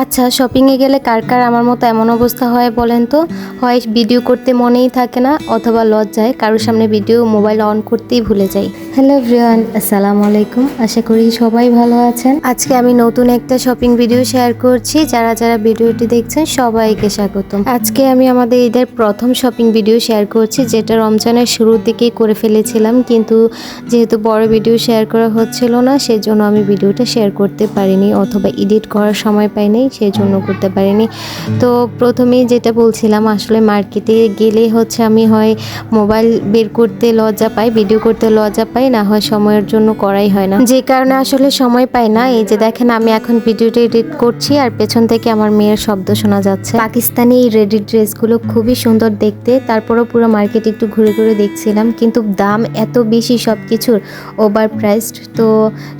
আচ্ছা, শপিংয়ে গেলে কার কার আমার মতো এমন অবস্থা হয় বলেন তো? হয় ভিডিও করতে মনেই থাকে না, অথবা লজ্জায় কারোর সামনে ভিডিও মোবাইল অন করতেই ভুলে যাই। হ্যালো এভরিওয়ান, আসসালামু আলাইকুম। আশা করি সবাই ভালো আছেন। আজকে আমি নতুন একটা শপিং ভিডিও শেয়ার করছি। যারা যারা ভিডিওটি দেখছেন সবাইকে স্বাগতম। আজকে আমি আমাদের ঈদের প্রথম শপিং ভিডিও শেয়ার করছি, যেটা রমজানের শুরুর দিকেই করে ফেলেছিলাম, কিন্তু যেহেতু বড় ভিডিও শেয়ার করা হচ্ছিল না, সেজন্য আমি ভিডিওটা শেয়ার করতে পারিনি, অথবা এডিট করার সময় পাইনি, সেই জন্য করতে পারিনি। তো প্রথমেই যেটা বলছিলাম, আসলে মার্কেটে গেলে হচ্ছে আমি হয় মোবাইল বের করতে লজ্জা পাই, ভিডিও করতে লজ্জা পাই, না হয় সময়ের জন্য করাই হয় না, যে কারণে আসলে সময় পাই না। এই যে দেখেন, আমি এখন ভিডিওটা এডিট করছি আর পেছন থেকে আমার মেয়ের শব্দ শোনা যাচ্ছে। পাকিস্তানি এই রেডি ড্রেসগুলো খুবই সুন্দর দেখতে। তারপরেও পুরো মার্কেট একটু ঘুরে ঘুরে দেখছিলাম, কিন্তু দাম এত বেশি সব কিছুর, ওভার প্রাইসড। তো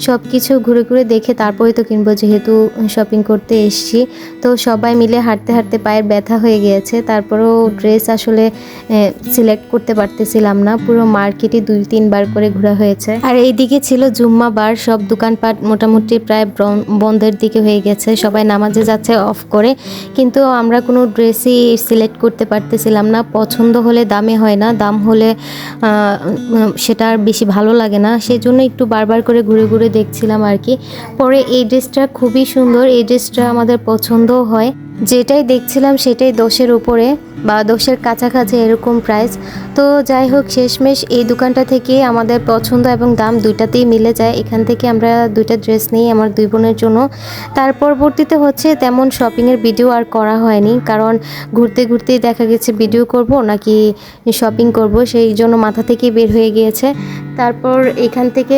সব কিছু ঘুরে ঘুরে দেখে তারপরে তো কিনবো, যেহেতু শপিং করতে এসছি। তো সবাই মিলে হাঁটতে হাঁটতে পায়ের ব্যথা হয়ে গিয়েছে। তারপরেও ড্রেস আসলে সিলেক্ট করতে পারতেছিলাম না, পুরো মার্কেটে 2-3 বার করে ঘোরা হয়েছে। আর এইদিকে ছিল জুম্মা বার, সব দোকানপাট মোটামুটি প্রায় বন্ধের দিকে হয়ে গেছে, সবাই নামাজে যাচ্ছে অফ করে। কিন্তু আমরা কোনো ড্রেসই সিলেক্ট করতে পারতেছিলাম না। পছন্দ হলে দামে হয় না, দাম হলে সেটা আর বেশি ভালো লাগে না, সেই জন্য একটু বারবার করে ঘুরে ঘুরে দেখছিলাম আর কি। পরে এই ড্রেসটা খুবই সুন্দর, এই ড্রেসটা আমাদের পছন্দও হয়। যেটাই দেখছিলাম সেটাই 10-এর উপরে বা 10-এর কাছাকাছি এরকম প্রাইস। তো যাই হোক, শেষমেশ এই দোকানটা থেকে আমাদের পছন্দ এবং দাম দুইটাতেই মিলে যায়। এখান থেকে আমরা 2টা ড্রেস নিই আমার 2 বোনের জন্য। তার পরবর্তীতে হচ্ছে তেমন শপিংয়ের ভিডিও আর করা হয়নি, কারণ ঘুরতে ঘুরতেই দেখা গেছে ভিডিও করব নাকি শপিং করব, সেই জন্য মাথা থেকে বের হয়ে গিয়েছে। তারপর এখান থেকে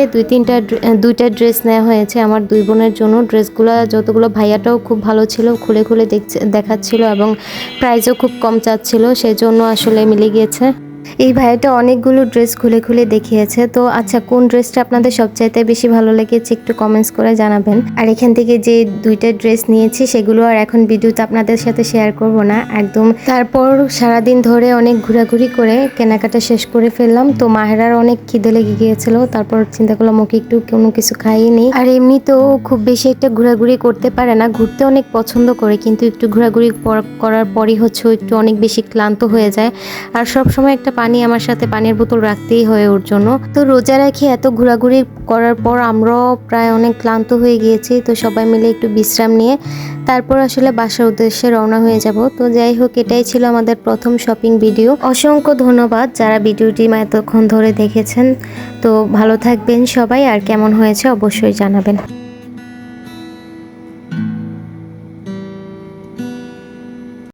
2টা ড্রেস নেওয়া হয়েছে আমার 2 বোনের জন্য। ড্রেসগুলো যতগুলো, ভাইয়াটাও খুব ভালো ছিল, খুলে খুলে দেখাচ্ছিল এবং প্রাইসও খুব কম চাচ্ছিল, সেজন্য আসলে মিলে গিয়েছে। এই ভাইয়াটা অনেকগুলো ড্রেস খুলে খুলে দেখিয়েছে। তো আচ্ছা, কোন ড্রেসটা আপনাদের সবচাইতে বেশি ভালো লেগেছে একটু কমেন্টস করে জানাবেন। আর এখান থেকে যে 2টা ড্রেস নিয়েছি সেগুলো আর এখন ভিডিওতে আপনাদের সাথে শেয়ার করব না একদম। তারপর সারাদিন ধরে অনেক ঘোরাঘুরি করে কেনাকাটা শেষ করে ফেললাম। তো মাহেরার অনেক খিদে লেগে গিয়েছিল, তারপর চিন্তা করলাম ওকে একটু কোনো কিছু খাইয়ে নিই। আর এমনিতেও খুব বেশি একটা ঘোরাঘুরি করতে পারে না, ঘুরতে অনেক পছন্দ করে, কিন্তু একটু ঘোরাঘুরি করার পরই হচ্ছে একটু অনেক বেশি ক্লান্ত হয়ে যায়। আর সব সময় একটা পানি, আমার সাথে পানির বোতল রাখতেই হয় ওর জন্য। তো রোজা রাখি এত ঘোরাঘুরি করার পর আমরাও প্রায় অনেক ক্লান্ত হয়ে গিয়েছি। তো সবাই মিলে একটু বিশ্রাম নিয়ে তারপর আসলে বাসার উদ্দেশ্যে রওনা হয়ে যাব। তো যাই হোক, এটাই ছিল আমাদের প্রথম শপিং ভিডিও। অসংখ্য ধন্যবাদ যারা ভিডিওটি এতক্ষণ ধরে দেখেছেন। তো ভালো থাকবেন সবাই, আর কেমন হয়েছে অবশ্যই জানাবেন।